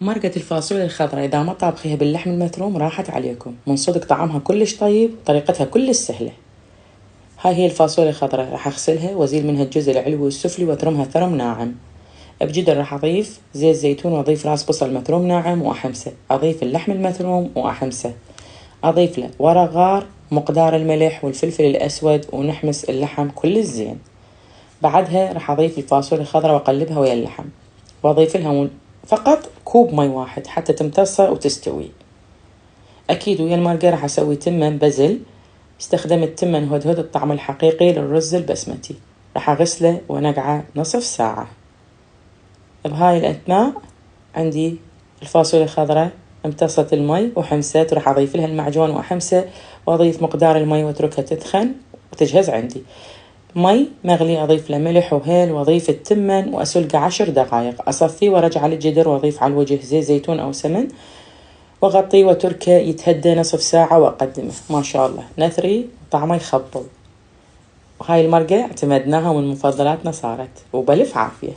مرقة الفاصوليا الخضراء إذا ما طابخيها باللحم المفروم راحت عليكم، من صدق طعمها كلش طيب وطريقتها كلش سهلة. هاي هي الفاصوليا الخضراء، راح أغسلها وأزيل منها الجزء العلوي والسفلي وأترمها ثرم ناعم. بجدر راح أضيف زيت زيتون وأضيف راس بصل مثروم ناعم وأحمسه، أضيف اللحم المثروم وأحمسه، أضيف له ورق غار، مقدار الملح والفلفل الأسود، ونحمس اللحم كل زين. بعدها راح أضيف الفاصوليا الخضراء وأقلبها ويا اللحم، وأضيف لها فقط كوب مي واحد حتى تمتص وتستوي. أكيد ويا المرقة راح أسوي تمن بزل، استخدمت تمن هدهد الطعم الحقيقي للرز البسمتي، راح أغسله ونقعه نصف ساعة. بهاي الأثناء عندي الفاصوليا الخضراء امتصت المي وحمست، وراح أضيف لها المعجون وأحمسه، وأضيف مقدار المي وأتركها تدخن وتجهز. عندي مي مغلي أضيف له ملح وهيل، وأضيف التمن وأسلقه 10 دقائق، أصفيه وأرجع للجدر وأضيف على الوجه زيت زيتون أو سمن وأغطيه وتركه يتهدى نصف ساعة وأقدمه. ما شاء الله نثري طعمه يخبل. وهاي المرقة اعتمدناها ومن مفضلاتنا صارت، وبالف عافية.